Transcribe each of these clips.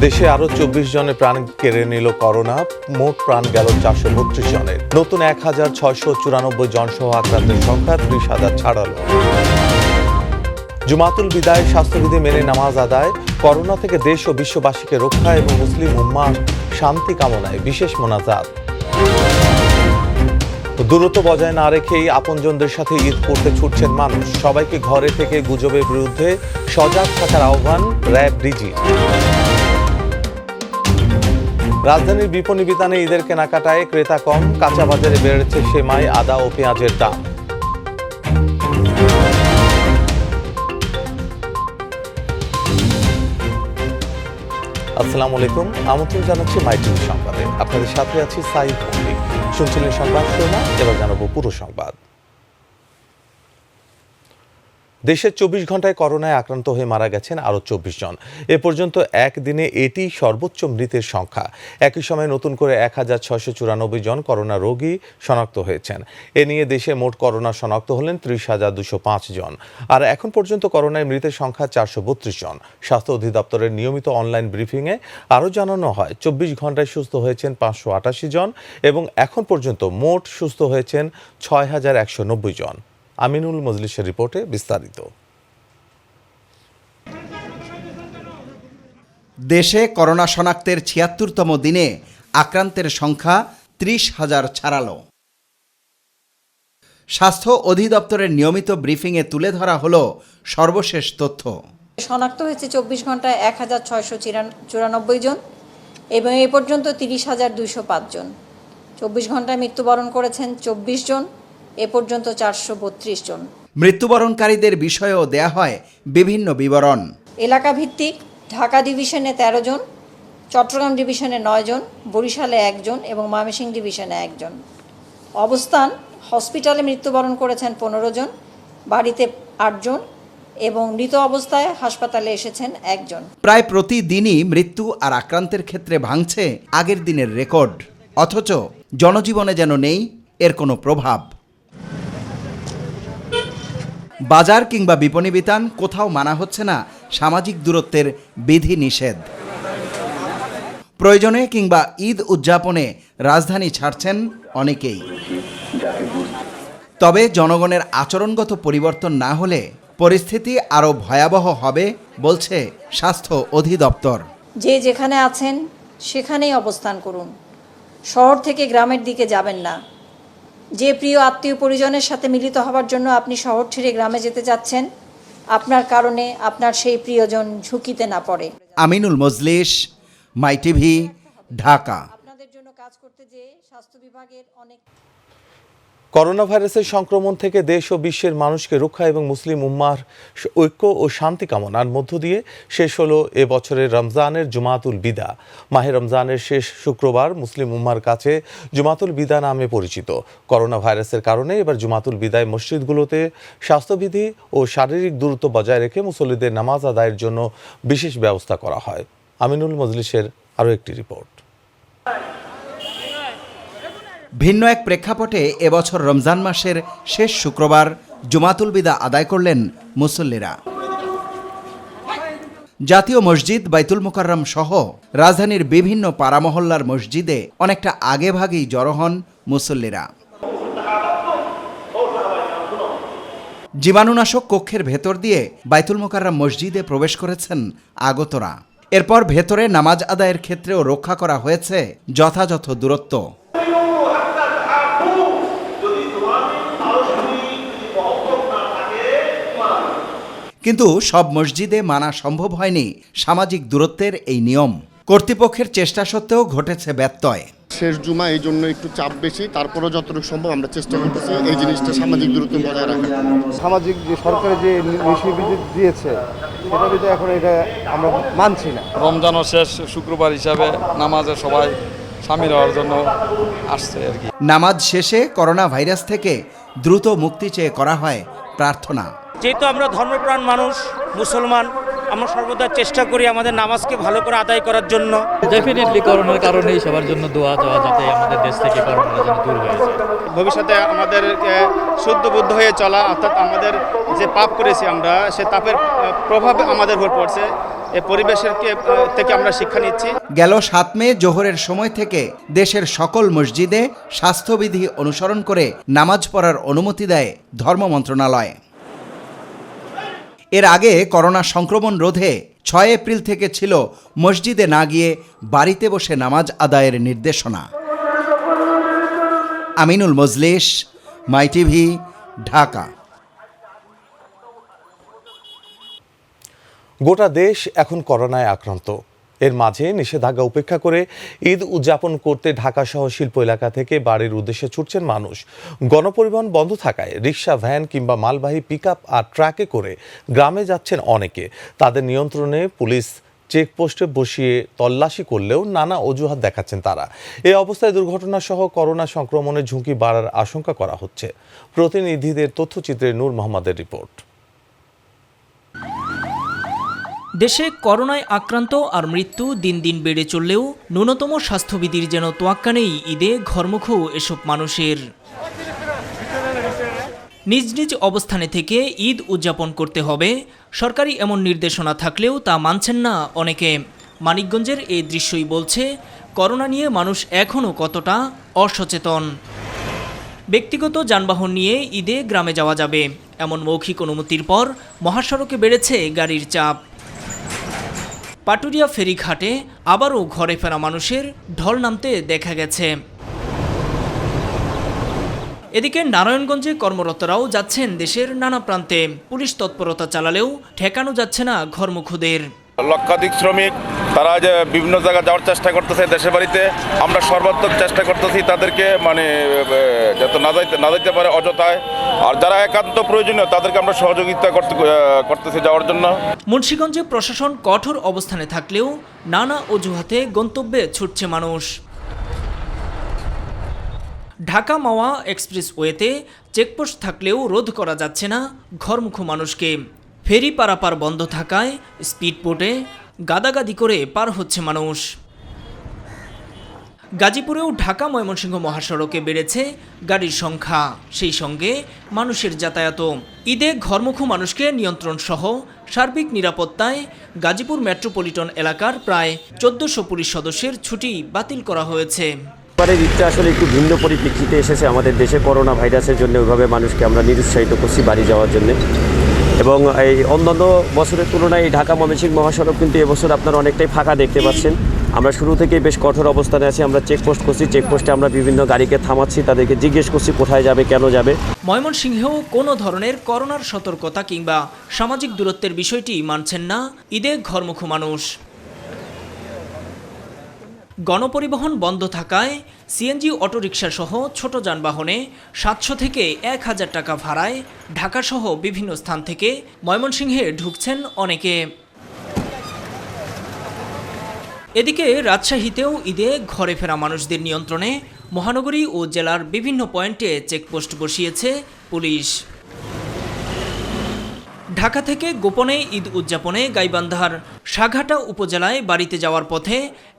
দেশে আরো 24 জনের প্রাণ কেড়ে নিল করোনা। মোট প্রাণ গেল 432 জনের। নতুন 1694 জন সহ আক্রান্তের সংখ্যা 30,000 ছাড়ালো। জুমাতুল বিদায় স্বাস্থ্যবিধি মেনে নামাজ আদায়, করোনা থেকে দেশ ও বিশ্ববাসীকে রক্ষা এবং মুসলিম উম্মাহর শান্তি কামনায় বিশেষ মোনাজাত। দূরত্ব বজায় না রেখেই আপনজনদের সাথে ঈদ করতে ছুটছেন মানুষ। সবাইকে ঘরে থেকে গুজবের বিরুদ্ধে সজাগ থাকার আহ্বান র্যাব ডিজি। রাজধানীর বিপণী বিতানে ঈদের কেনাকাটায় ক্রেতা কম, কাঁচা বাজারে বেড়েছে সেমাই, আদা ও পেঁয়াজের দাম। আসসালামু আলাইকুম, আমন্ত্রণ জানাচ্ছি মাই টিভি সংবাদে। আপনাদের সাথে আছি সাইদ মল্লিক। শুনছিলেন সংবাদ শোনা, এবার জানাবো পুরো সংবাদ। দেশের 24 ঘন্টায় করোনায় আক্রান্ত হয়ে মারা গেছেন আরও 24 জন। এ পর্যন্ত একদিনে এটি সর্বোচ্চ মৃতের সংখ্যা। একই সময় নতুন করে 1694 জন করোনা রোগী শনাক্ত হয়েছেন। এ নিয়ে দেশে মোট করোনা শনাক্ত হলেন 30,205 জন। আর এখন পর্যন্ত করোনায় মৃতের সংখ্যা 432 জন। স্বাস্থ্য অধিদপ্তরের নিয়মিত অনলাইন ব্রিফিংয়ে আরও জানানো হয় 24 ঘন্টায় সুস্থ হয়েছেন 588 জন এবং এখন পর্যন্ত মোট সুস্থ হয়েছেন 6,190 জন। আমিনুল মজলিসের রিপোর্টে বিস্তারিত। দেশে করোনা শনাক্তের ৭৬তম দিনে আক্রান্তের সংখ্যা 30,000 ছাড়ালো। স্বাস্থ্য অধিদপ্তরের নিয়মিত ব্রিফিংয়ে তুলে ধরা হলো সর্বশেষ তথ্য। শনাক্ত হয়েছে 24 ঘন্টায় 1694 জন এবং এ পর্যন্ত 30,205 জন। 24 ঘন্টায় মৃত্যুবরণ করেছেন 24 জন, এ পর্যন্ত 432 জন। মৃত্যুবরণকারীদের বিষয়েও দেয়া হয় বিভিন্ন বিবরণ। এলাকা ভিত্তিক ঢাকা ডিভিশনে 13 জন, চট্টগ্রাম ডিভিশনে 9 জন, বরিশালে 1 জন এবং ময়মনসিংহ ডিভিশনে 1 জন। অবস্থান: হসপিটালে মৃত্যুবরণ করেছেন 15 জন, বাড়িতে 8 জন এবং মৃত অবস্থায় হাসপাতালে এসেছেন 1 জন। প্রায় প্রতিদিনই মৃত্যু আর আক্রান্তের ক্ষেত্রে ভাঙছে আগের দিনের রেকর্ড, অথচ জনজীবনে যেন নেই এর কোনো প্রভাব। বাজার কিংবা বিপণী বিতান কোথাও মানা হচ্ছে না সামাজিক দূরত্বের বিধি নিষেধ। প্রয়োজনে কিংবা ঈদ উদযাপনে রাজধানী ছাড়ছেন অনেকেই। তবে জনগণের আচরণগত পরিবর্তন না হলে পরিস্থিতি আরও ভয়াবহ হবে বলছে স্বাস্থ্য অধিদপ্তর। যে যেখানে আছেন সেখানেই অবস্থান করুন, শহর থেকে গ্রামের দিকে যাবেন না। যে প্রিয় আত্মীয় পরিজনের সাথে মিলিত হওয়ার জন্য আপনি শহর ছেড়ে গ্রামে যেতে যাচ্ছেন, আপনার কারণে আপনার সেই প্রিয়জন ঝুঁকিতে না পড়ে। আমিনুল মজলিস, মাই টিভি, ঢাকা। আপনাদের জন্য কাজ করতে যে স্বাস্থ্য বিভাগের অনেক করোনা ভাইরাসের সংক্রমণ থেকে দেশ ও বিশ্বের মানুষকে রক্ষা এবং মুসলিম উম্মাহর ঐক্য ও শান্তি কামনার মধ্য দিয়ে শেষ হলো এ বছরের রমজানের জুমাতুল বিদা। মাহে রমজানের শেষ শুক্রবার মুসলিম উম্মাহর কাছে জুমাতুল বিদা নামে পরিচিত। করোনা ভাইরাসের কারণে এবার জুমাতুল বিদায় মসজিদগুলোতে স্বাস্থ্যবিধি ও শারীরিক দূরত্ব বজায় রেখে মুসল্লিদের নামাজ আদায়ের জন্য বিশেষ ব্যবস্থা করা হয়। আমিনুল মজলিসের আরও একটি রিপোর্ট। ভিন্ন এক প্রেক্ষাপটে এবছর রমজান মাসের শেষ শুক্রবার জুমাতুল বিদা আদায় করলেন মুসল্লিরা। জাতীয় মসজিদ বাইতুল মুকাররম সহ রাজধানীর বিভিন্ন পাড়া মহল্লার মসজিদে অনেকটা আগেভাগেই জড়ো হন মুসল্লিরা। জীবাণুনাশক কক্ষের ভেতর দিয়ে বাইতুল মুকাররম মসজিদে প্রবেশ করেছেন আগতরা। এরপর ভেতরে নামাজ আদায়ের ক্ষেত্রেও রক্ষা করা হয়েছে যথাযথ দূরত্ব। কিন্তু সব মসজিদে মানা সম্ভব হয়নি সামাজিক দূরত্বের এই নিয়ম। কর্তৃপক্ষের চেষ্টা সত্ত্বেও ঘটেছে ব্যত্যয়। শেষ জুমা, এই জন্য একটু চাপ বেশি, তারপরেও যতটুকু সম্ভব আমরা চেষ্টা করতেছি এই জিনিসটা সামাজিক দূরত্ব বজায় রাখা। সামাজিক যে সরকারের যে নিষেধাজ্ঞা দিয়েছে সেটা কিন্তু এখন এটা আমরা মানছি না। রমজানের শেষ শুক্রবার হিসাবে নামাজে সবাই শামিল হওয়ার জন্য আসছে আর কি। নামাজ শেষে করোনা ভাইরাস থেকে দ্রুত মুক্তি চেয়ে করা হয় প্রার্থনা। যেহেতু আমরা ধর্মপ্রাণ মানুষ, মুসলমান, আমরা সর্বদা চেষ্টা করি আমাদের নামাজকে ভালো করে আদায় করার জন্য। ডেফিনেটলি করোনার কারণেই সবার জন্য দোয়া দেওয়া, যাতে আমাদের দেশ থেকে করোনা যেন দূর হয়ে যায়। ভবিষ্যতে আমাদের শুদ্ধ বুদ্ধ হয়ে চলা, অর্থাৎ আমাদের যে পাপ করেছি আমরা, সে পাপের প্রভাব আমাদের উপর পড়ছে। এই পরিবেশের থেকে আমরা শিক্ষা নিচ্ছি। গেল 7 মে জোহরের সময় থেকে দেশের সকল মসজিদে স্বাস্থ্যবিধি অনুসরণ করে নামাজ পড়ার অনুমতি দেয় ধর্ম মন্ত্রণালয়। এর আগে করোনা সংক্রমণ রোধে 6 এপ্রিল থেকে ছিল মসজিদে না গিয়ে বাড়িতে বসে নামাজ আদায়ের নির্দেশনা। আমিনুল মজলিস, মাই টিভি, ঢাকা। গোটা দেশ এখন করোনায় আক্রান্ত। এর মাঝে নিষেধাজ্ঞা উপেক্ষা করে ঈদ উদযাপন করতে ঢাকাসহ শিল্প এলাকা থেকে বাড়ির উদ্দেশ্যে ছুটছেন মানুষ। গণপরিবহন বন্ধ থাকায় রিক্সা, ভ্যান কিংবা মালবাহী পিকআপ আর ট্রাকে করে গ্রামে যাচ্ছেন অনেকে। তাদের নিয়ন্ত্রণে পুলিশ চেকপোস্টে বসিয়ে তল্লাশি করলেও নানা অজুহাত দেখাচ্ছেন তারা। এই অবস্থায় দুর্ঘটনা সহ করোনা সংক্রমণের ঝুঁকি বাড়ার আশঙ্কা করা হচ্ছে। প্রতিনিধিদের তথ্যচিত্রে নূর মোহাম্মদের রিপোর্ট। দেশে করোনায় আক্রান্ত আর মৃত্যু দিন দিন বেড়ে চললেও ন্যূনতম স্বাস্থ্যবিধির যেন তোয়াক্কা নেই ঈদে ঘরমুখ এসব মানুষের। নিজ নিজ অবস্থানে থেকে ঈদ উদযাপন করতে হবে, সরকারি এমন নির্দেশনা থাকলেও তা মানছেন না অনেকে। মানিকগঞ্জের এই দৃশ্যই বলছে করোনা নিয়ে মানুষ এখনও কতটা অসচেতন। ব্যক্তিগত যানবাহন নিয়ে ঈদে গ্রামে যাওয়া যাবে এমন মৌখিক অনুমতির পর মহাসড়কে বেড়েছে গাড়ির চাপ। পাটুরিয়া ফেরিঘাটে আবারও ঘরে ফেরা মানুষের ঢল নামতে দেখা গেছে। এদিকে নারায়ণগঞ্জে কর্মরতরাও যাচ্ছেন দেশের নানা প্রান্তে। পুলিশ তৎপরতা চালালেও ঠেকানো যাচ্ছে না ঘরমুখদের। লক্ষাধিক শ্রমিক তারা যে বিভিন্ন জায়গায় যাওয়ার চেষ্টা করতেছে দেশের বাড়িতে। আমরা সর্বাত্মক চেষ্টা করতেছি তাদেরকে যাতে না যেতে পারে অযথায়। আর যারা একান্ত প্রয়োজনীয় তাদেরকে আমরা সহযোগিতা করতেছি যাওয়ার জন্য। মুন্সিগঞ্জে প্রশাসন কঠোর অবস্থানে থাকলেও নানা অজুহাতে গন্তব্যে ছুটছে মানুষ। ঢাকা মাওয়া এক্সপ্রেসওয়েতে চেকপোস্ট থাকলেও রোধ করা যাচ্ছে না ঘরমুখ মানুষকে। ফেরি পারাপার বন্ধ থাকায় স্পিডবোটে গাদাগাদি করে পার হচ্ছে মানুষ। গাজীপুরেও ঢাকা ময়মনসিংহ মহাসড়কে বেড়েছে গাড়ির সংখ্যা, সেই সঙ্গে মানুষের যাতায়াত। ঈদে ঘরমুখ মানুষকে নিয়ন্ত্রণ সহ সার্বিক নিরাপত্তায় গাজীপুর মেট্রোপলিটন এলাকার প্রায় 1400 পুলিশ সদস্যের ছুটি বাতিল করা হয়েছে। এবারের ঈদটা আসলে একটু ভিন্ন পরিপ্রেক্ষিতে এসেছে আমাদের দেশে। করোনা ভাইরাসের জন্য ওইভাবে মানুষকে আমরা নিরুৎসাহিত করছি বাড়ি যাওয়ার জন্য। এবং এই অন্যান্য বছরের তুলনায় এই ঢাকা ময়মনসিংহ মহাসড়ক কিন্তু এবছর আপনারা অনেকটাই ফাঁকা দেখতে পাচ্ছেন। আমরা শুরু থেকেই বেশ কঠোর অবস্থানে আছি। আমরা চেকপোস্ট করছি, চেকপোস্টে আমরা বিভিন্ন গাড়িকে থামাচ্ছি, তাদেরকে জিজ্ঞেস করছি কোথায় যাবে, কেন যাবে। ময়মনসিংহেও কোনো ধরনের করোনার সতর্কতা কিংবা সামাজিক দূরত্বের বিষয়টি মানছেন না ঈদে ঘরমুখ মানুষ। গণপরিবহন বন্ধ থাকায় সিএনজি অটোরিকশা সহ ছোট যানবাহনে 700 থেকে 1000 টাকা ভাড়ায় ঢাকাসহ বিভিন্ন স্থান থেকে ময়মনসিংহে ঢুকছেন অনেকে। এদিকে রাজশাহীতেও ঈদে ঘরে ফেরা মানুষদের নিয়ন্ত্রণে মহানগরী ও জেলার বিভিন্ন পয়েন্টে চেকপোস্ট বসিয়েছে পুলিশ। ঢাকা থেকে গোপনে ঈদ উদযাপনে গাইবান্ধার সাঘাটা উপজেলায় বাড়িতে যাওয়ার পথে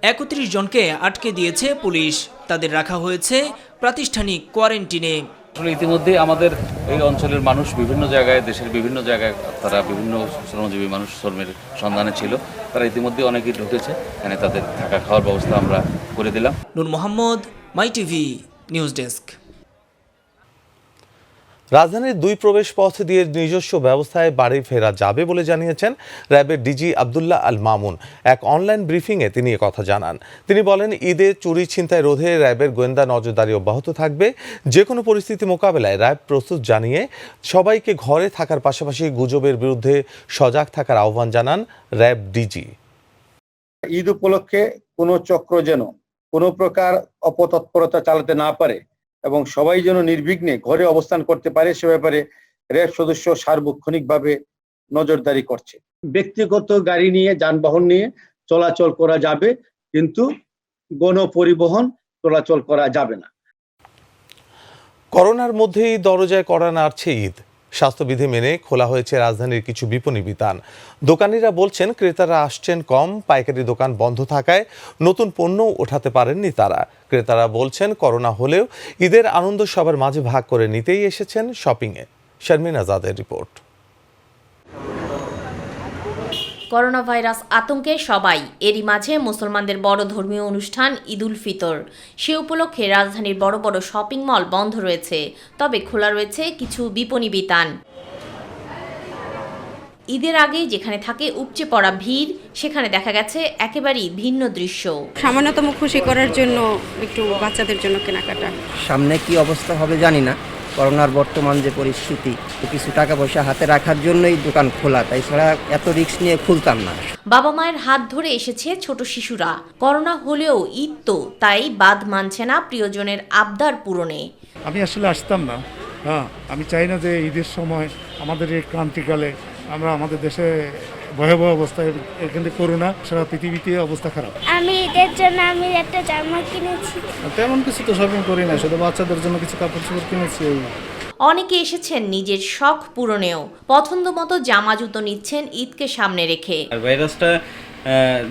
31 জনকে আটকে দিয়েছে পুলিশ। তাদের রাখা হয়েছে প্রাতিষ্ঠানিক কোয়ারেন্টিনে। ইতিমধ্যে আমাদের এই অঞ্চলের মানুষ বিভিন্ন জায়গায়, দেশের বিভিন্ন জায়গায় তারা বিভিন্ন শ্রমজীবী মানুষ শ্রমের সন্ধানে ছিল। তারা ইতিমধ্যে অনেকেই ঢুকেছে, এখানে তাদের থাকা খাওয়ার ব্যবস্থা আমরা করে দিলাম। নূর মোহাম্মদ, মাই টিভি নিউজ ডেস্ক। রাজধানীর 2 প্রবেশ পথ দিয়ে নিজস্ব ব্যবস্থায় বাড়ি ফেরা যাবে বলে জানিয়েছেন র্যাবের ডিজি আব্দুল্লাহ আল মামুন। এক অনলাইন ব্রিফিংয়ে তিনি কথা জানান। তিনি বলেন, ঈদে চুরি ছিনতাই রোধে র্যাবের গোয়েন্দা নজরদারি অব্যাহত থাকবে। যে কোনো পরিস্থিতি মোকাবেলায় র্যাব প্রস্তুত জানিয়ে সবাইকে ঘরে থাকার পাশাপাশি গুজবের বিরুদ্ধে সজাগ থাকার আহ্বান জানান র্যাব ডিজি। ঈদ উপলক্ষে কোনো চক্র যেন কোনো প্রকার অপতৎপরতা চালাতে না পারে এবং সবাই যেন নির্বিঘ্নে ঘরে অবস্থান করতে পারে, সে ব্যাপারে র্যাব সদস্য সার্বক্ষণিকভাবে নজরদারি করছে। ব্যক্তিগত গাড়ি নিয়ে, যানবাহন নিয়ে চলাচল করা যাবে, কিন্তু গণপরিবহন চলাচল করা যাবে না। করোনার মধ্যেই দরজায় কড়া নাড়ছে ঈদ। স্বাস্থ্যবিধি মেনে খোলা হয়েছে রাজধানীর কিছু বিপণী বিতান। দোকানিরা বলছেন ক্রেতারা আসছেন কম, পাইকারি দোকান বন্ধ থাকায় নতুন পণ্য ওঠাতে পারেননি তারা। ক্রেতারা বলছেন করোনা হলেও ঈদের আনন্দ সবার মাঝে ভাগ করে নিতেই এসেছেন শপিংয়ে। শারমিন আজাদের রিপোর্ট। করোনা ভাইরাস আতঙ্কে সবাই, এরই মাঝে মুসলমানদের বড় ধর্মীয় অনুষ্ঠান ঈদ উল ফিতর। সে উপলক্ষে রাজধানীর বড় বড় শপিং মল বন্ধ রয়েছে, তবে খোলা রয়েছে কিছু বিপণী বিতান। ঈদের আগে যেখানে থাকে উপচে পড়া ভিড়, সেখানে দেখা গেছে একেবারেই ভিন্ন দৃশ্য। সামান্যতম খুশি করার জন্য একটু বাচ্চাদের জন্য কেনাকাটা। সামনে কি অবস্থা হবে জানি না, করোনার বর্তমান যে পরিস্থিতি, কিছু টাকা পয়সা হাতে রাখার জন্যই দোকান খোলা, তাই ছাড়া এত রিস্ক নিয়ে খুলতাম না। বাবা মায়ের হাত ধরে এসেছে ছোট শিশুরা। করোনা হলেও ঈদ তো, তাই বাদ মানছে না প্রিয়জনের আবদার পূরণে। আমি আসলে আসতাম না, আমি চাই না যে ঈদের সময় আমাদের এই ক্রান্তিকালে আমরা আমাদের দেশে ভয়াবহ অবস্থায়, এখানে করোনা সারা পৃথিবীতে অবস্থা খারাপ। আমি ঈদের জন্য একটা জামা কিনেছি। তেমন কিছু তো শপিং করি না, শুধু বাচ্চাদের জন্য কিছু কাপড় চোপড় কিনেছি। অনেকে এসেছেন নিজের শখ পূরণেও, পছন্দ মতো জামা জুতো নিচ্ছেন ঈদকে সামনে রেখে। ভাইরাসটা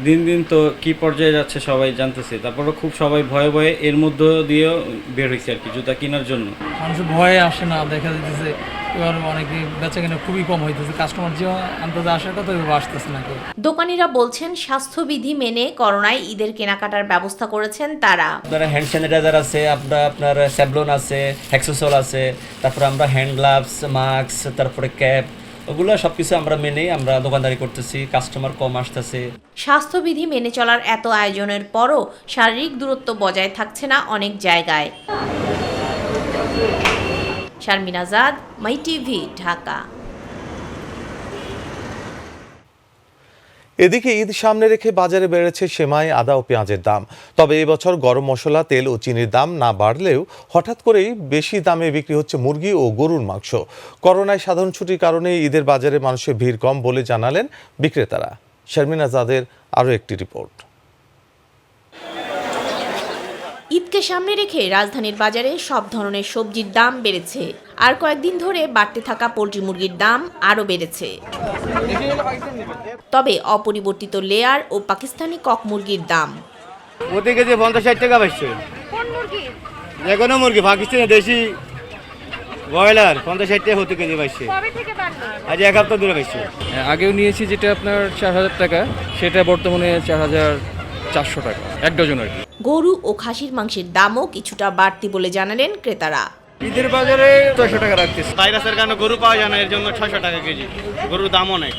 দিন দিন তো কি পর্যায়ে যাচ্ছে সবাই জানতেছে, তারপরে খুব সবাই ভয়ে ভয়ে এর মধ্যে দিয়েও বের হয়েছে আর কি জুতা কেনার জন্য। মানুষ ভয়ে আসে না, দেখা যাচ্ছে এবার অনেকে বেচা কেনা খুবই কম হইতেছে, কাস্টমার যে আন্দাজে আসার কথা আসতেছে না কেউ। দোকানিরা বলছেন স্বাস্থ্যবিধি মেনে করোনায় ঈদের কেনাকাটার ব্যবস্থা করেছেন তারা। আপনার হ্যান্ড স্যানিটাইজার আছে, আপনার স্যাভলন আছে, হেক্সোসল আছে, তারপরে আমরা হ্যান্ড গ্লাভস, মাস্ক, তারপরে ক্যাপ, ওগুলো সবকিছু আমরা মেনেই আমরা দোকানদারি করতেছি, কাস্টমার কম আসতেছে। স্বাস্থ্যবিধি মেনে চলার এত আয়োজনের পরও শারীরিক দূরত্ব বজায় থাকছে না অনেক জায়গায়। শারমিন আজাদ, মাই টিভি, ঢাকা। এদিকে ঈদ সামনে রেখে বাজারে বেড়েছে সেমাই, আদা ও পেঁয়াজের দাম। তবে এবছর গরম মশলা, তেল ও চিনির দাম না বাড়লেও হঠাৎ করেই বেশি দামে বিক্রি হচ্ছে মুরগি ও গরুর মাংস। করোনায় সাধারণ ছুটির কারণে ঈদের বাজারে মানুষের ভিড় কম বলে জানালেন বিক্রেতারা। শারমিন আজাদের আরও একটি রিপোর্ট। ঈদকে সামনে রেখে রাজধানীর বাজারে সব ধরনের সবজির দাম বেড়েছে, আর কয়েকদিন ধরে বাড়তে থাকা পোল্ট্রি মুরগির দাম আরও বেড়েছে। তবে অপরিবর্তিত লেয়ার ও পাকিস্তানি কক মুরগির দাম প্রতি কেজি 50-60 টাকা বাড়ছে। যে কোনো মুরগি, পাকিস্তানি দেশি ব্রয়লার 50-60 টাকা প্রতি কেজি বাড়ছে, আজ এক সপ্তাহ ধরে বাড়ছে। আগেও নিয়েছি যেটা আপনার 4000 টাকা, সেটা বর্তমানে 4400 টাকা এক ডজন আর কি। গরু ও খাসির মাংসের দামও কিছুটা বাড়তি বলে জানালেন ক্রেতারা। ঈদের বাজারে 600 টাকা রাখতেছে। ভাইরাসের কারণে গরু পাওয়া যায় না, এর জন্য 600 টাকা কেজি। গরুর দাম অনেক।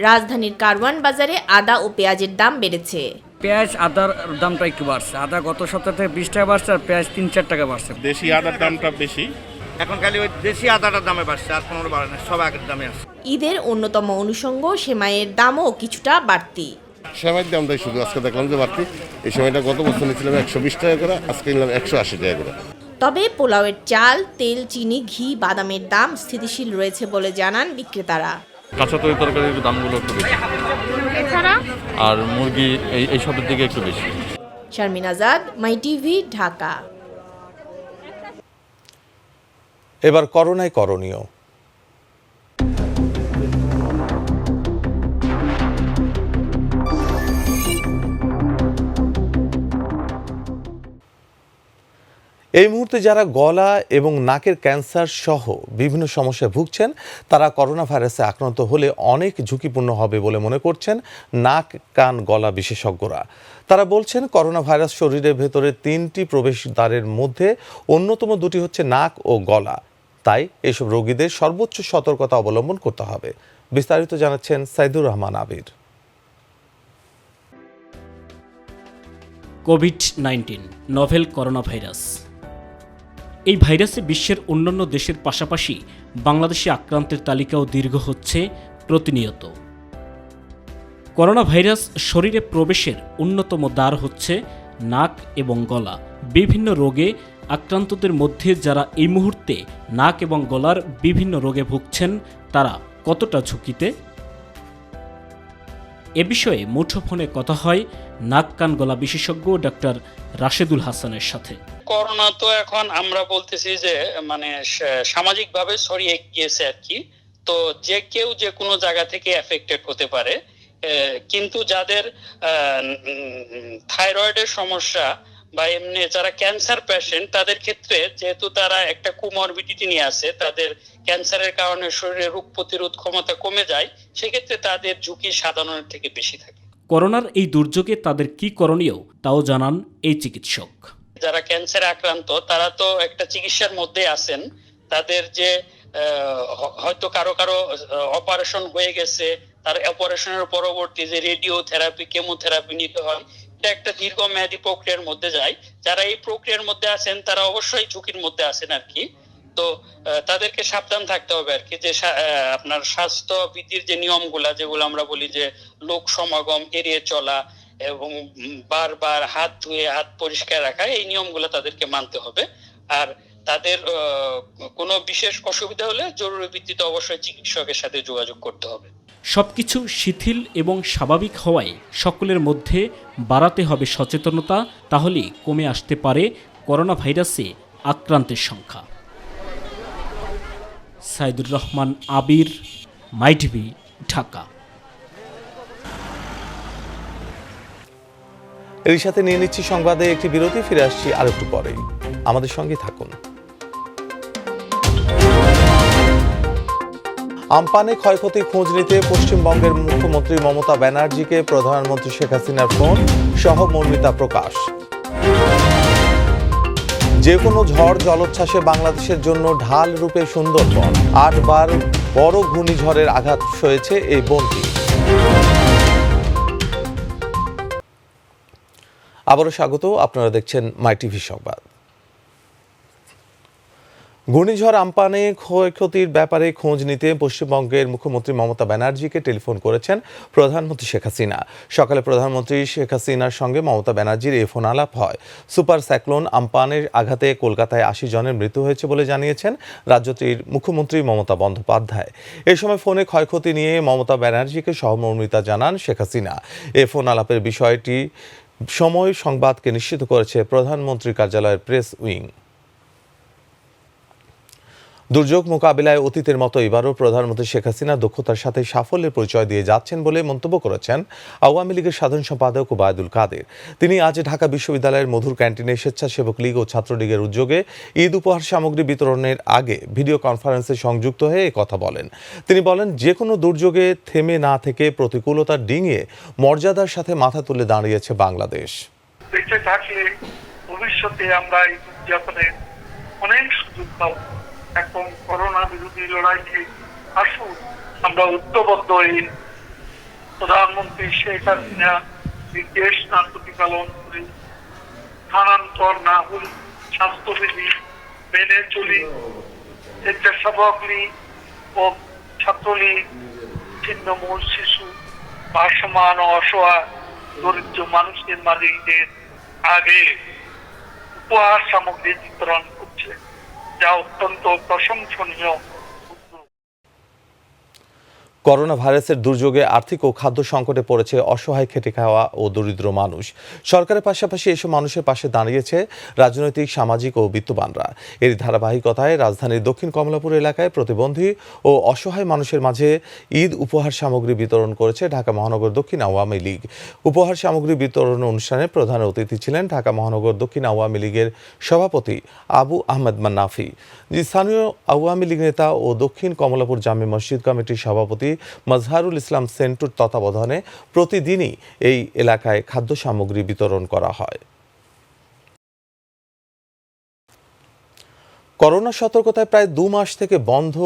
রাজধানীর কারওয়ান বাজারে আদা ও পেঁয়াজের দাম বেড়েছে। পেঁয়াজ, আদার দামটা একটু বাড়ছে। আদা গত সপ্তাহ থেকে 20 টাকা বাড়ছে, আর পেঁয়াজ 3-4 টাকা বাড়ছে। দেশি আদার দামটা বেশি, এখন খালি ওই দেশি আদাটার দামে বাড়ছে, আর কোনো বাড়ে না, সব আগের দামে আছে। ঈদের অন্যতম অনুষঙ্গ সেমাইয়ের দামও কিছুটা বাড়তি। সেমাইয়ের দামটাই শুধু আজকে দেখলাম যে বাড়তি। এই সময়টা গত বছর নিয়েছিলাম 120 টাকা করে, আজকে নিলাম 180 টাকা করে। তবে পোলাওয়ের চাল, তেল, চিনি, ঘি, বাদামের দাম স্থিতিশীল রয়েছে বলে জানান বিক্রেতারা। কাঁচা তরকারির দামগুলো একটু বেশি, আর মুরগি এই সবের দিকে একটু বেশি। শারমিন আজাদ, মাই টিভি, ঢাকা। এবার করোনায় করণীয়। এই মুহূর্তে যারা গলা এবং নাকের ক্যান্সার সহ বিভিন্ন সমস্যায় ভুগছেন, তারা করোনা ভাইরাসে আক্রান্ত হলে অনেক ঝুঁকিপূর্ণ হবে বলে মনে করছেন নাক, কান, গলা বিশেষজ্ঞরা। তারা বলছেন করোনা ভাইরাস শরীরের ভেতরে 3টি প্রবেশদ্বারের মধ্যে অন্যতম 2টি হচ্ছে নাক ও গলা। তাই এসব রোগীদের সর্বোচ্চ সতর্কতা অবলম্বন করতে হবে। বিস্তারিত জানাচ্ছেন সাইদুর রহমান আবির। কোভিড-19 নভেল করোনা ভাইরাস। এই ভাইরাসে বিশ্বের অন্যান্য দেশের পাশাপাশি বাংলাদেশে আক্রান্তের তালিকাও দীর্ঘ হচ্ছে প্রতিনিয়ত। করোনা ভাইরাস শরীরে প্রবেশের অন্যতম দ্বার হচ্ছে নাক এবং গলা। বিভিন্ন রোগে আক্রান্তদের মধ্যে যারা এই মুহূর্তে নাক এবং গলার বিভিন্ন রোগে ভুগছেন, তারা কতটা ঝুঁকিতে? এ বিষয়ে মুঠোফোনে কথা হয় নাক, কান, গলা বিশেষজ্ঞ ডাক্তার রাশেদুল হাসানের সাথে। করোনা তো এখন আমরা বলতেছি যে মানে সামাজিকভাবে ছড়িয়ে গিয়েছে আর কি, তো যে কেউ যে কোনো জায়গা থেকে এফেক্টেড হতে পারে, কিন্তু যাদের থাইরয়েডের সমস্যা বা এমনি যারা ক্যান্সার পেশেন্ট তাদের ক্ষেত্রে যেহেতু তারা একটা কোমরবিডিটি নিয়ে আছে, তাদের ক্যান্সারের কারণে শরীরে রোগ প্রতিরোধ ক্ষমতা কমে যায়, সেক্ষেত্রে তাদের ঝুঁকি সাধারণের থেকে বেশি থাকে। করোনার এই দুর্যোগে তাদের কি করণীয় তাও জানান এই চিকিৎসক। যারা ক্যান্সারে আক্রান্ত তারা তো একটা চিকিৎসার মধ্যে আছেন, তাদের যে হয়তো কারো কারো অপারেশন হয়ে গেছে, তার অপারেশনের পরবর্তী যে রেডিওথেরাপি, কেমোথেরাপি নিতে হয়, এটা একটা দীর্ঘমেয়াদী প্রক্রিয়ার মধ্যে যায়। যারা এই প্রক্রিয়ার মধ্যে আছেন তারা অবশ্যই ঝুঁকির মধ্যে আছেন আর কি। তো তাদেরকে সাবধান থাকতে হবে আর কি, যে আপনার স্বাস্থ্য বিধির যে নিয়মগুলা, যেগুলো আমরা বলি যে লোক সমাগম এড়িয়ে চলা এবং বারবার হাত ধুয়ে হাত পরিষ্কার রাখা, এই নিয়মগুলো তাদেরকে মানতে হবে। আর তাদের কোনো বিশেষ অসুবিধা হলে জরুরি ভিত্তিতে অবশ্যই চিকিৎসকের সাথে যোগাযোগ করতে হবে। সবকিছু শিথিল এবং স্বাভাবিক হওয়ায় সকলের মধ্যে বাড়াতে হবে সচেতনতা, তাহলেই কমে আসতে পারে করোনা ভাইরাসে আক্রান্তের সংখ্যা। সাইদুর রহমান আবির, মাই টিভি, ঢাকা। এর সাথে নিয়ে নিচ্ছি সংবাদে একটি বিরতি, ফিরে আসছি আর একটু পরেই, আমাদের সঙ্গে থাকুন। আমপানে ক্ষয়ক্ষতির খোঁজ নিতে পশ্চিমবঙ্গের মুখ্যমন্ত্রী মমতা ব্যানার্জিকে প্রধানমন্ত্রী শেখ হাসিনার ফোন, সহমর্মিতা প্রকাশ। যে কোনো ঝড় জলোচ্ছ্বাসে বাংলাদেশের জন্য ঢাল রূপে সুন্দরবন, 8 বার বড় ঘূর্ণিঝড়ের আঘাত সয়েছে এই বনটি। আবারও স্বাগত, আপনারা দেখছেন মাই টিভি সংবাদ। ঘূর্ণিঝড় আমপানে ক্ষয়ক্ষতির ব্যাপারে খোঁজ নিতে পশ্চিমবঙ্গের মুখ্যমন্ত্রী মমতা ব্যানার্জিকে টেলিফোন করেছেন প্রধানমন্ত্রী শেখ হাসিনা। সকালে প্রধানমন্ত্রী শেখ হাসিনার সঙ্গে মমতা ব্যানার্জির এই ফোন আলাপ হয়। সুপার সাইক্লোন আমপানের আঘাতে কলকাতায় 80 জনের মৃত্যু হয়েছে বলে জানিয়েছেন রাজ্যটির মুখ্যমন্ত্রী মমতা বন্দ্যোপাধ্যায়। এ সময় ফোনে ক্ষয়ক্ষতি নিয়ে মমতা ব্যানার্জিকে সহমর্মিতা জানান শেখ হাসিনা। এ ফোন আলাপের বিষয়টি সময় সংবাদকে নিশ্চিত করেছে প্রধানমন্ত্রীর কার্যালয়ের প্রেস উইং। দুর্যোগ মোকাবিলায় অতীতের মতো এবারও প্রধানমন্ত্রী শেখ হাসিনা দক্ষতার সাথে সাফল্যের পরিচয় দিয়ে যাচ্ছেন বলে মন্তব্য করেছেন আওয়ামী লীগের সাধারণ সম্পাদক ওবায়দুল কাদের। তিনি আজ ঢাকা বিশ্ববিদ্যালয়ের মধুর ক্যান্টিনে স্বেচ্ছাসেবক লীগ ও ছাত্রলীগের উদ্যোগে ঈদ উপহার সামগ্রী বিতরণের আগে ভিডিও কনফারেন্সে সংযুক্ত হয়ে কথা বলেন। তিনি বলেন, যে কোনো দুর্যোগে থেমে না থেকে প্রতিকূলতা ডিঙিয়ে মর্যাদার সাথে মাথা তুলে দাঁড়িয়েছে বাংলাদেশ। বেঁচে থাকলে ভবিষ্যতে আমরা এই উদযাপনের অনেক সুযোগ পাব। এখন করোনা বিরোধী লড়াইকে আসুন আমরা ঐক্যবদ্ধ হয়ে প্রধানমন্ত্রী শেখ হাসিনা নির্দেশ না প্রতিপালন করি, স্থানান্তর না হই, স্বাস্থ্যবিধি মেনে চলি, স্বেচ্ছাসেবক লীগ ও ছাত্রলীগ, ছিন্নমূল শিশু, ভাসমান ও অসহায় দরিদ্র মানুষের মাঝে ঈদের আগে উপহার সামগ্রী বিতরণ করছে, যা অত্যন্ত প্রশংসনীয়। করোনা ভাইরাসের দুর্যোগে আর্থিক ও খাদ্য সংকটে পড়েছে অসহায় খেটে খাওয়া ও দরিদ্র মানুষ। সরকারের পাশাপাশি এসব মানুষের পাশে দাঁড়িয়েছে রাজনৈতিক, সামাজিক ও বিত্তবানরা। এর ধারাবাহিকতায় রাজধানীর দক্ষিণ কমলাপুর এলাকায় প্রতিবন্ধী ও অসহায় মানুষের মাঝে ঈদ উপহার সামগ্রী বিতরণ করেছে ঢাকা মহানগর দক্ষিণ আওয়ামী লীগ। উপহার সামগ্রী বিতরণ অনুষ্ঠানে প্রধান অতিথি ছিলেন ঢাকা মহানগর দক্ষিণ আওয়ামী লীগের সভাপতি আবু আহমেদ মান্নাফি। স্থানীয় আওয়ামী লীগ নেতা ও দক্ষিণ কমলাপুর জামে মসজিদ কমিটির সভাপতি মাজহারুল ইসলাম সেন্টুর তত্ত্বাবধানে প্রতিদিনই এই এলাকায় খাদ্য সামগ্রী বিতরণ করা হয়। করোনা সতর্কতায় প্রায় 2 মাস থেকে বন্ধ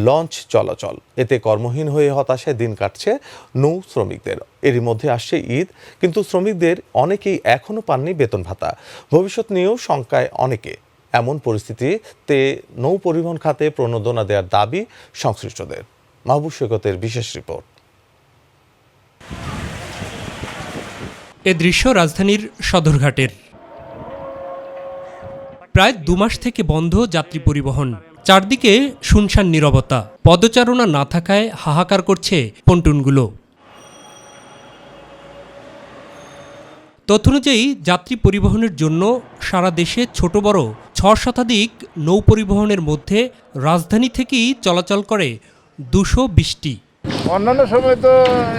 লঞ্চ চলাচল, এতে কর্মহীন হয়ে হতাশায় দিন কাটছে নৌ শ্রমিকদের। এরই মধ্যে আসছে ঈদ, কিন্তু শ্রমিকদের অনেকেই এখনো পাননি বেতন ভাতা। ভবিষ্যৎ নিয়েও শঙ্কায় অনেকে। এমন পরিস্থিতিতে নৌ পরিবহন খাতে প্রণোদনা দেওয়ার দাবি সংশ্লিষ্টদের। মাহবুব সৈকতের বিশেষ রিপোর্ট। এ দৃশ্য রাজধানীর সদরঘাটের। প্রায় 2 মাস থেকে বন্ধ যাত্রী পরিবহন, চারদিকে শুনশান নীরবতা, পদচারণা না থাকায় হাহাকার করছে পন্টুনগুলো। তথ্য অনুযায়ী যাত্রী পরিবহনের জন্য সারা দেশে ছোট বড় 6 শতাধিক নৌ পরিবহনের মধ্যে রাজধানী থেকেই চলাচল করে 220টি। অন্যান্য সময় তো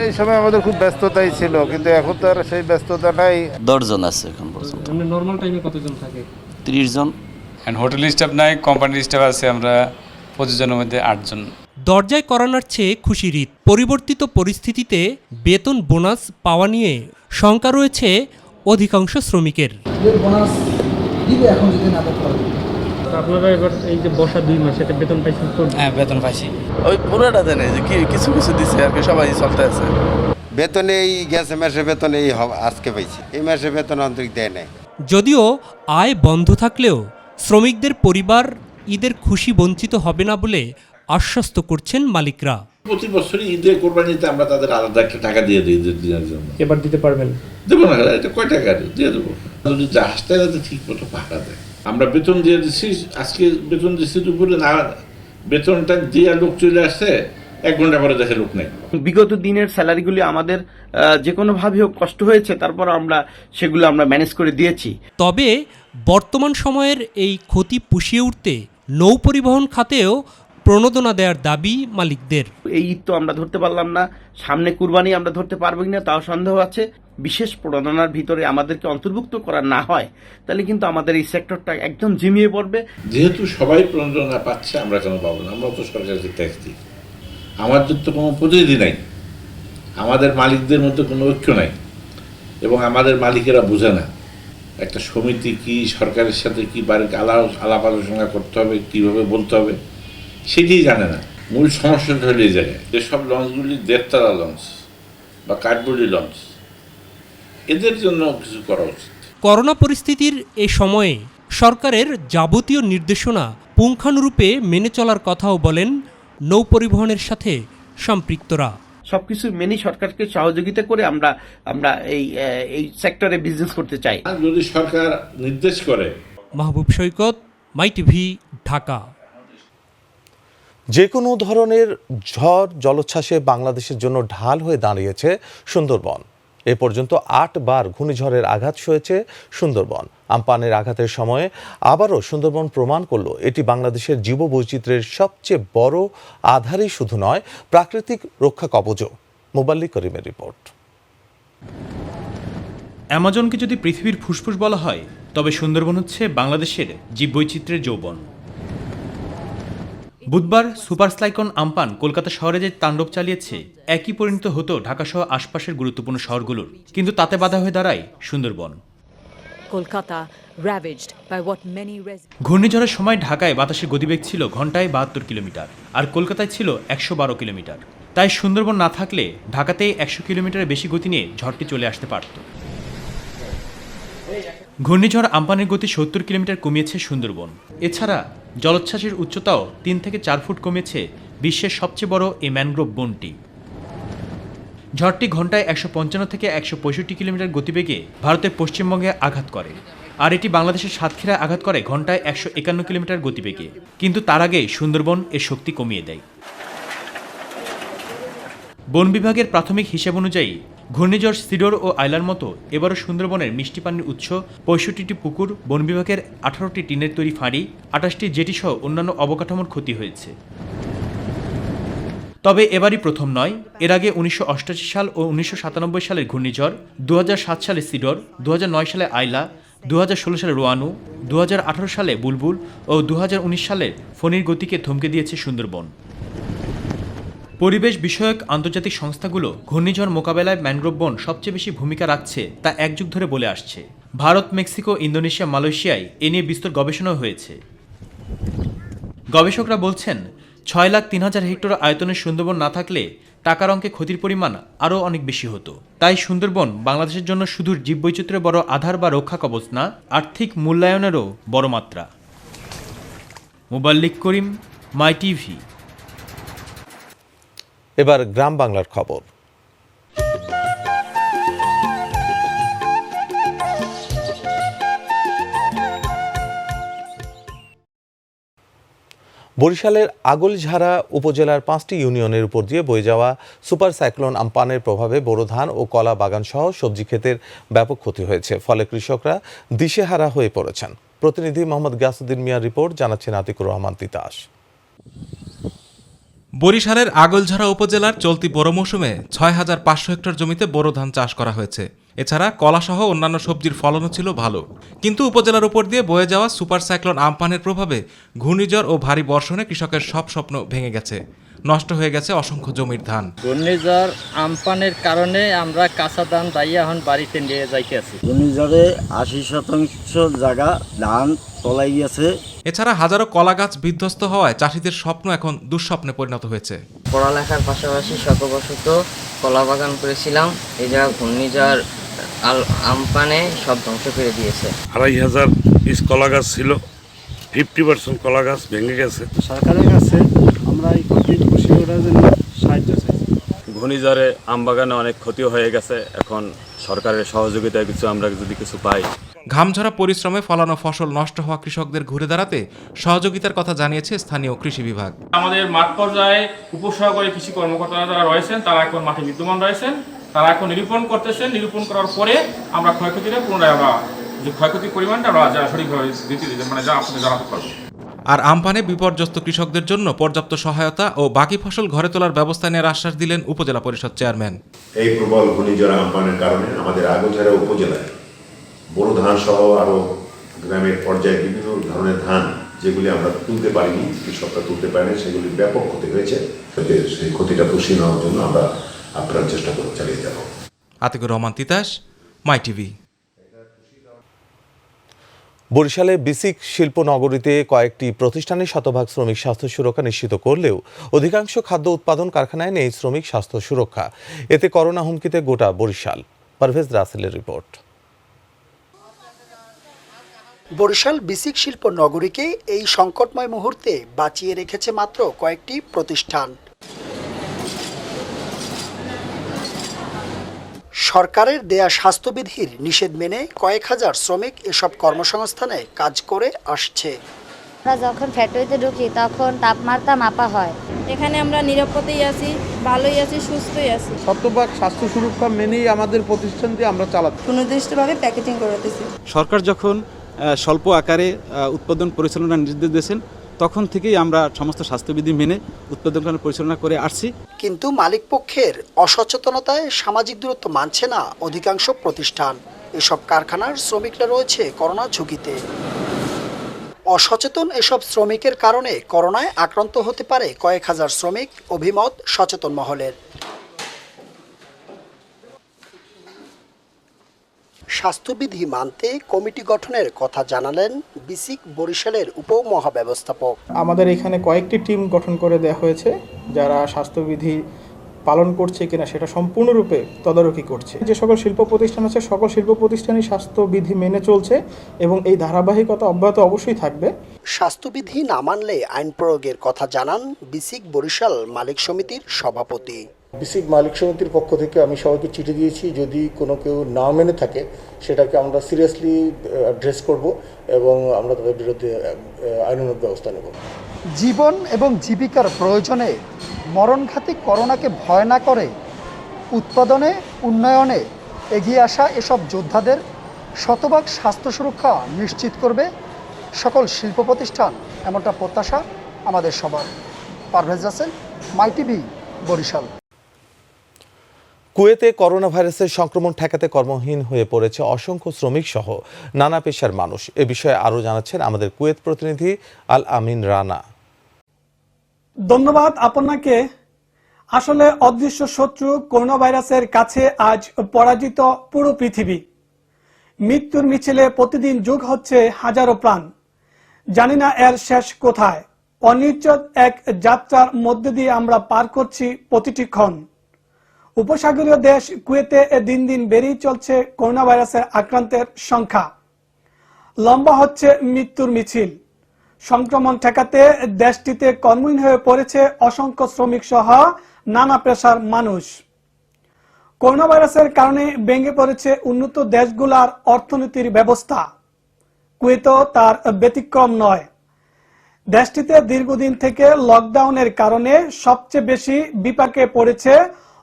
এই সময় আমাদের খুব ব্যস্ততাই ছিল, কিন্তু এখন তো আর সেই ব্যস্ততাটাই। 10 জন আছে এখন পর্যন্ত। নরমাল টাইমে কতজন থাকে? 30 জন। এন্ড হোটেল স্টাফ নাই, কোম্পানির স্টাফ আছে আমরা 25 জনের মধ্যে 8 জন। দরজায় করানোর চেয়ে খুশির ঈদ। পরিবর্তিত পরিস্থিতিতে বেতন বোনাস পাওয়া নিয়ে শঙ্কা রয়েছে অধিকাংশ শ্রমিকের। বোনাস দিবে এখন যদি না করতে পারে। আপনারা এবার এই যে বসা 2 মাস এটা বেতন পাইছেন তো? হ্যাঁ বেতন পাইছি। ওই পুরোটা দেন, যে কিছু কিছু দিছে আর কি, সবাই চলতে আছে। বেতন এই গেছে মাসে বেতন এই আজকে পাইছি, এই মাসে বেতন অন্তরিক দেয় নাই। যদিও আয় বন্ধ থাকলেও শ্রমিকদের পরিবার ঈদের খুশি বঞ্চিত হবে না বলে আশ্বস্ত করছেন মালিকরা। প্রতি বছরই ঈদে কোরবানিতে আমরা তাদের আলাদা একটা টাকা দিয়ে দিই ঈদের দিনের জন্য। এবার দিতে পারবেন? দেবো না, এটা কয় টাকা দিয়ে দেবো, যদি জাহাজটা যাতে ঠিক মতো পাকা দেয়। আমরা বেতন দিয়ে দিচ্ছি, আজকে বেতন দিচ্ছি দুপুরে, না বেতনটা দিয়ে লোক চলে আসছে, 1 ঘন্টা পরে দেখে লোক নেই। বিগত দিনের স্যালারিগুলি আমাদের যে কোনোভাবে হোক কষ্ট হয়েছে, তারপর আমরা সেগুলো আমরা ম্যানেজ করে দিয়েছি। তবে বর্তমান সময়ের এই ক্ষতি পুষিয়ে উঠতে নৌ পরিবহন খাতেও প্রণোদনা দেওয়ার দাবি মালিকদের। এই ঈদ তো আমরা ধরতে পারলাম না, সামনে কুরবানি আমরা ধরতে পারবো কিনা তাও সন্দেহ আছে। বিশেষ প্রণোদনার ভিতরে আমাদেরকে অন্তর্ভুক্ত করা না হয় তাহলে কিন্তু আমাদের এই সেক্টরটা একদম ঝিমিয়ে পড়বে। যেহেতু সবাই প্রণোদনা পাচ্ছে, আমরা কেন পাবো না? আমরা তো সরকারকে ট্যাক্স দিই, আমাদের তো কোনো প্রতিনিধি নাই, আমাদের মালিকদের মধ্যে কোনো ঐক্য নাই, এবং আমাদের মালিকেরা বুঝে না একটা সমিতি কি, সরকারের সাথে কি আলাপ আলোচনা করতে হবে, কিভাবে বলতে হবে, সেটাই জানে না। মূল সমস্যাটা হলে এই জায়গায় যেসব লঞ্চগুলি 1.5 তলা লঞ্চ বা কাঠবুড়ি লঞ্চ, এদের জন্য কিছু করা উচিত। করোনা পরিস্থিতির এই সময়ে সরকারের যাবতীয় নির্দেশনা পুঙ্খানুরূপে মেনে চলার কথাও বলেন নৌ পরিবহনের সাথে সম্পৃক্তরা। সবকিছু মেনে সরকারকে সহযোগিতা করে আমরা এই সেক্টরে বিজনেস করতে চাই। যদি সরকার নির্দেশ করে। মাহবুব সৈকত, মাই টিভি, ঢাকা। যে কোনো ধরনের ঝড় জলোচ্ছ্বাসে বাংলাদেশের জন্য ঢাল হয়ে দাঁড়িয়েছে সুন্দরবন। এ পর্যন্ত 8 বার ঘূর্ণিঝড়ের আঘাত সয়েছে সুন্দরবন। আমপানের আঘাতের সময়ে আবারও সুন্দরবন প্রমাণ করল এটি বাংলাদেশের জীববৈচিত্র্যের সবচেয়ে বড় আধারই শুধু নয়, প্রাকৃতিক রক্ষা কবচও। মোবাল্লিক করিমের রিপোর্ট। অ্যামাজনকে যদি পৃথিবীর ফুসফুস বলা হয়, তবে সুন্দরবন হচ্ছে বাংলাদেশের জীববৈচিত্র্যের যৌবন। বুধবার সুপার সাইক্লোন আমপান কলকাতা শহরে যে তাণ্ডব চালিয়েছে, একই পরিণত হতো ঢাকাসহ আশপাশের গুরুত্বপূর্ণ শহরগুলোর, কিন্তু তাতে বাধা হয়ে দাঁড়ায় সুন্দরবন। ঘূর্ণিঝড়ের সময় ঢাকায় বাতাসের গতিবেগ ছিল ঘন্টায় 72 কিলোমিটার, আর কলকাতায় ছিল 112 কিলোমিটার। তাই সুন্দরবন না থাকলে ঢাকাতেই 100 কিলোমিটারের বেশি গতি নিয়ে ঝড়টি চলে আসতে পারত। ঘূর্ণিঝড় আমপানের গতি 70 কিলোমিটার কমিয়েছে সুন্দরবন। এছাড়া জলোচ্ছ্বাসের উচ্চতাও 3 থেকে 4 ফুট কমেছে বিশ্বের সবচেয়ে বড় এই ম্যানগ্রোভ বনটি। ঝড়টি ঘন্টায় 155 থেকে 165 কিলোমিটার গতিবেগে ভারতের পশ্চিমবঙ্গে আঘাত করে, আর এটি বাংলাদেশের সাতক্ষীরায় আঘাত করে ঘন্টায় 151 কিলোমিটার গতিবেগে। কিন্তু তার আগে সুন্দরবন এর শক্তি কমিয়ে দেয়। বন বিভাগের প্রাথমিক হিসাব অনুযায়ী ঘূর্ণিঝড় সিডর ও আইলার মতো এবারও সুন্দরবনের মিষ্টি পানির উৎস, 65টি পুকুর, বন বিভাগের 18টি টিনের তৈরি ফাঁড়ি, 28টি জেটি সহ অন্যান্য অবকাঠামোর ক্ষতি হয়েছে। তবে এবারই প্রথম নয়, এর আগে 1988 সাল ও 1997 সালের ঘূর্ণিঝড়, 2007 সালে সিডর, 2009 সালে আইলা, 2016 সালে রোয়ানু, 2018 সালে বুলবুল ও 2019 সালের ফণীর গতিকে থমকে দিয়েছে সুন্দরবন। পরিবেশ বিষয়ক আন্তর্জাতিক সংস্থাগুলো ঘূর্ণিঝড় মোকাবেলায় ম্যানগ্রোভ বন সবচেয়ে বেশি ভূমিকা রাখছে তা 1 যুগ ধরে বলে আসছে। ভারত, মেক্সিকো, ইন্দোনেশিয়া, মালয়েশিয়ায় এ নিয়ে বিস্তর গবেষণাও হয়েছে। গবেষকরা বলছেন 6,03,000 হেক্টর আয়তনের সুন্দরবন না থাকলে টাকার অঙ্কে ক্ষতির পরিমাণ আরও অনেক বেশি হতো। তাই সুন্দরবন বাংলাদেশের জন্য শুধু জীববৈচিত্র্যের বড় আধার বা রক্ষা কবচ না, আর্থিক মূল্যায়নেরও বড় মাত্রা। মোবাল্লিক করিম, মাই টিভি। এবার গ্রাম বাংলার খবর। বরিশালের আগলঝাড়া উপজেলার 5টি ইউনিয়নের উপর দিয়ে বয়ে যাওয়া সুপার সাইক্লোন আমপানের প্রভাবে বোরো ধান ও কলা বাগান সহ সবজি ক্ষেতের ব্যাপক ক্ষতি হয়েছে। ফলে কৃষকরা দিশেহারা হয়ে পড়েছেন। প্রতিনিধি মোহাম্মদ গাসুদ্দিন মিয়ার রিপোর্ট, জানাচ্ছেন আতিকুর রহমান তিতাস। বরিশালের আগৈলঝাড়া উপজেলার চলতি বোরো মৌসুমে ৬,৫০০ হেক্টর জমিতে বোরো ধান চাষ করা হয়েছে। এছাড়া কলাসহ অন্যান্য সবজির ফলনও ছিল ভালো, কিন্তু উপজেলার উপর দিয়ে বয়ে যাওয়া সুপার সাইক্লোন আম্পানের প্রভাবে ঘূর্ণিঝড় ও ভারী বর্ষণে কৃষকের সব স্বপ্ন ভেঙে গেছে, নষ্ট হয়ে গেছে অসংখ্য জমির ধান। ঘূর্ণিঝড় আম্পানের কারণে আমরা কাঁচা ধান দাইয়া এখন বাড়িতে নিয়ে যাইতে আছি। ঘূর্ণিঝড়ে 80% জায়গা ধান তলাই গেছে। এছাড়া হাজারো কলা গাছ বিধ্বস্ত হওয়ায় চাষিদের স্বপ্ন এখন দুঃস্বপ্নে পরিণত হয়েছে। পড়ালেখার পাশাপাশি শতবশত কলা বাগান করেছিলাম, এই জায়গা ঘূর্ণিঝড় আম্পানে সব ধ্বংস করে দিয়েছে। 2,500 পিস কলা গাছ ছিল, 50% কলা গাছ ভেঙে গেছে। সরকারের কাছে আমরা এই কঠিন খুশি করার জন্য সাহায্য চাই। ঘূর্ণিঝড়ে আম বাগানে অনেক ক্ষতি হয়ে গেছে, এখন সরকারের সহযোগিতায় আমরা যদি কিছু পাই। ঘামঝরা পরিশ্রমে ফলানো ফসল নষ্ট হওয়া কৃষকদের ঘুরে দাঁড়াতে সহযোগিতার কথা জানিয়েছে স্থানীয় কৃষি বিভাগ। আমাদের মাঠ পর্যায়ে উপসহকারী কৃষি কর্মকর্তারা যারা রয়েছেন তারা এখন মাঠে বিদ্যমান রয়েছেন, তারা এখন নিরূপণ করতেছেন। নিরূপণ করার পরে আমরা ক্ষয়ক্ষতিটা পুনরায় আমরা যে ক্ষয়ক্ষতির পরিমাণটা আমরা যা সঠিকভাবে যা আপনাদের জানাতে পারবো। আর আমপানে বিপর্যস্ত কৃষকদের জন্য পর্যাপ্ত সহায়তা ও বাকি ফসল ঘরে তোলার ব্যবস্থা নেওয়ার আশ্বাস দিলেন উপজেলা পরিষদ চেয়ারম্যান। এই প্রবল ঘূর্ণিঝড় আমপানের কারণে আমাদের আগৈলঝাড়া উপজেলায় বোরো ধান সহ আরো গ্রামের পর্যায়ে বিভিন্ন ধরনের ধান যেগুলি আমরা তুলতে পারিনি, কৃষকরা তুলতে পারেনি, সেগুলি ব্যাপক ক্ষতি হয়েছে। সেই ক্ষতিটা পুষিয়ে নেওয়ার জন্য আমরা আপনার চেষ্টা করে চালিয়ে যাব। আতিকুর রহমান তিতাস, মাই টিভি। বরিশালে বিসিক শিল্পনগরীতে কয়েকটি প্রতিষ্ঠানে শতভাগ শ্রমিক স্বাস্থ্য সুরক্ষা নিশ্চিত করলেও অধিকাংশ খাদ্য উৎপাদন কারখানায় নেই শ্রমিক স্বাস্থ্য সুরক্ষা। এতে করোনা হুমকিতে গোটা বরিশাল। পারভেজ রাসেলের রিপোর্ট। বরিশাল বিসিক শিল্প নগরীকে এই সংকটময় মুহূর্তে বাঁচিয়ে রেখেছে মাত্র কয়েকটি প্রতিষ্ঠান। সরকারের দেয়া স্বাস্থ্যবিধির নিষেধ মেনে কয়েক হাজার শ্রমিক এসব কর্মসংস্থানে কাজ করে আসছে। আমরা যখন ফ্যাক্টরিতে ঢুকি তখন তাপমাত্রা মাপা হয়। এখানে আমরা নিরাপদেই আছি, ভালোই আছি, সুস্থই আছি। শতভাগ স্বাস্থ্য সুরক্ষা মেনেই আমাদের প্রতিষ্ঠানটি আমরা চালাচ্ছি। সুনির্দিষ্টভাবে প্যাকেজিং করতেছি। সরকার যখন স্বল্প আকারে উৎপাদন পরিচালনার নির্দেশ দিয়েছেন তখন থেকেই আমরা সমস্ত স্বাস্থ্যবিধি মেনে উৎপাদন পরিচালনা করে আসছি। কিন্তু মালিক পক্ষের অসচেতনতায় সামাজিক দূরত্ব মানছে না অধিকাংশ প্রতিষ্ঠান। এসব কারখানার শ্রমিকরা রয়েছে করোনা ঝুঁকিতে। অসচেতন এসব শ্রমিকের কারণে করোনায় আক্রান্ত হতে পারে কয়েক হাজার শ্রমিক, অভিমত সচেতন মহলের। স্বাস্থ্যবিধি মানতে কমিটি গঠনের কথা জানালেন বিসিক বরিশালের উপমহাব্যবস্থাপক। আমাদের এখানে কয়েকটি টিম গঠন করে দেওয়া হয়েছে যারা স্বাস্থ্যবিধি পালন করছে কিনা সেটা সম্পূর্ণরূপে তদারকি করছে। যে সকল শিল্প প্রতিষ্ঠান আছে সকল শিল্প প্রতিষ্ঠানই স্বাস্থ্যবিধি মেনে চলছে এবং এই ধারাবাহিকতা অব্যাহত অবশ্যই থাকবে। স্বাস্থ্যবিধি না মানলে আইন প্রয়োগের কথা জানান বিসিক বরিশাল মালিক সমিতির সভাপতি। বিসিক মালিক সমিতির পক্ষ থেকে আমি সবাইকে চিঠি দিয়েছি, যদি কোনো কেউ না মেনে থাকে সেটাকে আমরা সিরিয়াসলি অ্যাড্রেস করব এবং আমরা তাদের বিরুদ্ধে আইনানুগ ব্যবস্থা নেব। জীবন এবং জীবিকার প্রয়োজনে মরণঘাতী করোনাকে ভয় না করে উৎপাদনে উন্নয়নে এগিয়ে আসা এসব যোদ্ধাদের শতভাগ স্বাস্থ্য সুরক্ষা নিশ্চিত করবে সকল শিল্প প্রতিষ্ঠান, এমনটা প্রত্যাশা আমাদের সবার। পারভেজ রাসেল, মাই টিভি, বরিশাল। কুয়েতে করোনা ভাইরাসের সংক্রমণ ঠেকাতে কর্মহীন হয়ে পড়েছে অসংখ্য শ্রমিক সহ নানা পেশার মানুষ। এ বিষয়ে আরও জানাচ্ছেন আমাদের কুয়েত প্রতিনিধি আল আমিন রানা। ধন্যবাদ আপনাকে। আসলে অদৃশ্য শত্রু করোনা ভাইরাসের কাছে আজ পরাজিত পুরো পৃথিবী। মৃত্যুর মিছিলে প্রতিদিন যোগ হচ্ছে হাজারো প্রাণ। জানি না এর শেষ কোথায়। অনিশ্চিত এক যাত্রার মধ্যে দিয়ে আমরা পার করছি প্রতিটি ক্ষণ। উপসাগরীয় দেশ কুয়েতে দিন দিন বেড়েই চলছে করোনা ভাইরাসের আক্রান্তের সংখ্যা। লম্বা হচ্ছে মৃত্যুর মিছিল। সংক্রমণ ঠেকাতে দেশটিতে কর্মহীন হয়ে পড়েছে অসংখ্য শ্রমিক সহ নানা পেশার মানুষ। করোনা ভাইরাসের কারণে ভেঙে পড়েছে উন্নত দেশগুলোর অর্থনীতির ব্যবস্থা। কুয়েতও তার ব্যতিক্রম নয়। দেশটিতে দীর্ঘদিন থেকে লকডাউনের কারণে সবচেয়ে বেশি বিপাকে পড়েছে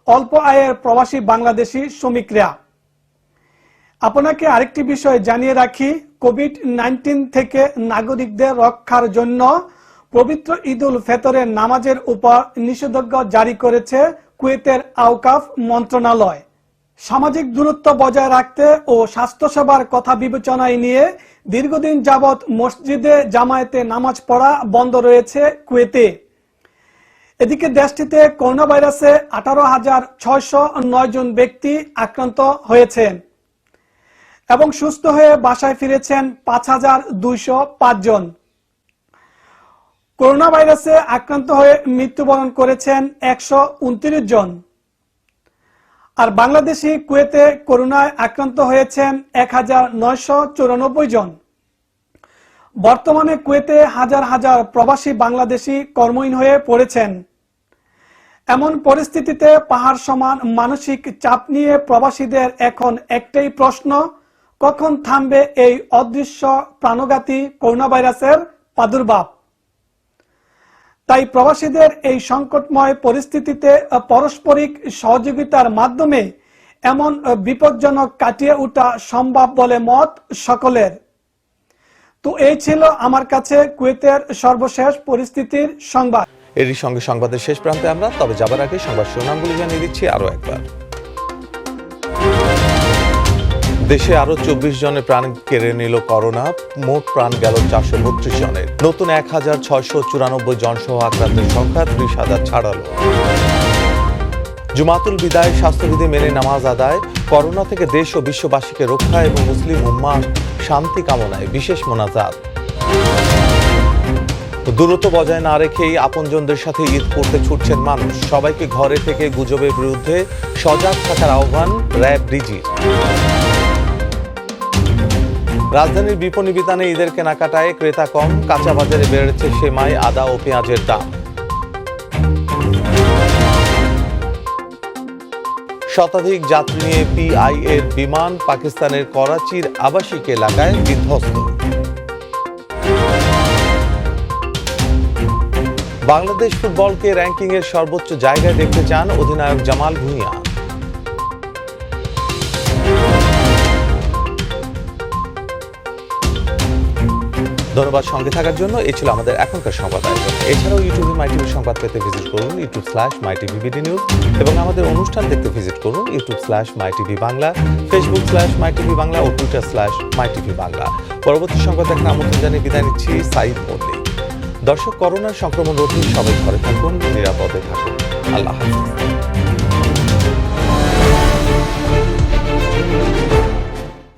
অল্প আয়ের প্রবাসী বাংলাদেশি শ্রমিকরা। আপনাকে আরেকটি বিষয় জানিয়ে রাখি, কোভিড-19 থেকে নাগরিকদের রক্ষার জন্য পবিত্র ঈদুল ফেতরের নামাজের উপর নিষেধাজ্ঞা জারি করেছে কুয়েতের আওকাফ মন্ত্রণালয়। সামাজিক দূরত্ব বজায় রাখতে ও স্বাস্থ্যসেবার কথা বিবেচনায় নিয়ে দীর্ঘদিন যাবৎ মসজিদে জামায়াতে নামাজ পড়া বন্ধ রয়েছে কুয়েতে। এদিকে দেশটিতে করোনা ভাইরাসে 18,609 জন ব্যক্তি আক্রান্ত হয়েছেন এবং সুস্থ হয়ে বাসায় ফিরেছেন 5,205 জন। করোনা ভাইরাসে আক্রান্ত হয়ে মৃত্যুবরণ করেছেন 129 জন। আর বাংলাদেশি কুয়েতে করোনায় আক্রান্ত হয়েছেন 1,994 জন। বর্তমানে কুয়েতে হাজার হাজার প্রবাসী বাংলাদেশি কর্মহীন হয়ে পড়েছেন। এমন পরিস্থিতিতে পাহাড় সমান মানসিক চাপ নিয়ে প্রবাসীদের এখন একটাই প্রশ্ন, কখন থামবে এই অদৃশ্য প্রাণঘাতী করোনা ভাইরাসের প্রাদুর্ভাব। তাই প্রবাসীদের এই সংকটময় পরিস্থিতিতে পারস্পরিক সহযোগিতার মাধ্যমে এমন বিপজ্জনক কাটিয়ে ওঠা সম্ভব বলে মত সকলের। তো এই ছিল আমার কাছে কুয়েতের সর্বশেষ পরিস্থিতির সংবাদ। এরই সঙ্গে সংবাদের শেষ প্রান্তে আমরা, তবে যাবার আগে সংবাদ শিরোনামগুলো জানিয়ে দিচ্ছি আরো একবার। দেশে আরো 24 জনের প্রাণ কেড়ে নিল করোনা, মোট প্রাণ গেল 432 জনের। নতুন 1,694 জন সহ আক্রান্তের সংখ্যা 30,000 ছাড়ালো। জুমাতুল বিদায় স্বাস্থ্যবিধি মেনে নামাজ আদায়, করোনা থেকে দেশ ও বিশ্ববাসীকে রক্ষা এবং মুসলিম উম্মাহ শান্তি কামনায় বিশেষ মোনাজাত। দূরত্ব বজায় না রেখেই আপনজনদের সাথে ঈদ করতে ছুটছেন মানুষ। সবাইকে ঘরে থেকে গুজবের বিরুদ্ধে সজাগ থাকার আহ্বান র্যাব ডিজির। রাজধানীর বিপণী বিতানে ঈদের কেনাকাটায় ক্রেতা কম, কাঁচা বাজারে বেড়েছে সেমাই, আদা ও পেঁয়াজের দাম। শতাধিক যাত্রী নিয়ে পিআইএর বিমান পাকিস্তানের করাচির আবাসিক এলাকায় বিধ্বস্ত। বাংলাদেশ ফুটবলকে র্যাঙ্কিংয়ের সর্বোচ্চ জায়গায় দেখতে চান অধিনায়ক জামাল ভুঁইয়া। ধন্যবাদ সঙ্গে থাকার জন্য। এই ছিল আমাদের এখনকার সংবাদ আয়োজন। এছাড়াও ইউটিউবে মাইটিভি সংবাদ পেতে ভিজিট করুন youtube/mytvbdnews এবং আমাদের অনুষ্ঠান দেখতে ভিজিট করুন youtube/mytvbangla, facebook/mytvbangla ও twitter/mytvbangla। পরবর্তী সংবাদ দেখার আমন্ত্রণ জানিয়ে বিদায় নিচ্ছি, সাইদ মল্লিক। দর্শক, করোনার সংক্রমণ রোধে সবাই ঘরে থাকুন, নিরাপদে থাকুন। আল্লাহ হাফেজ।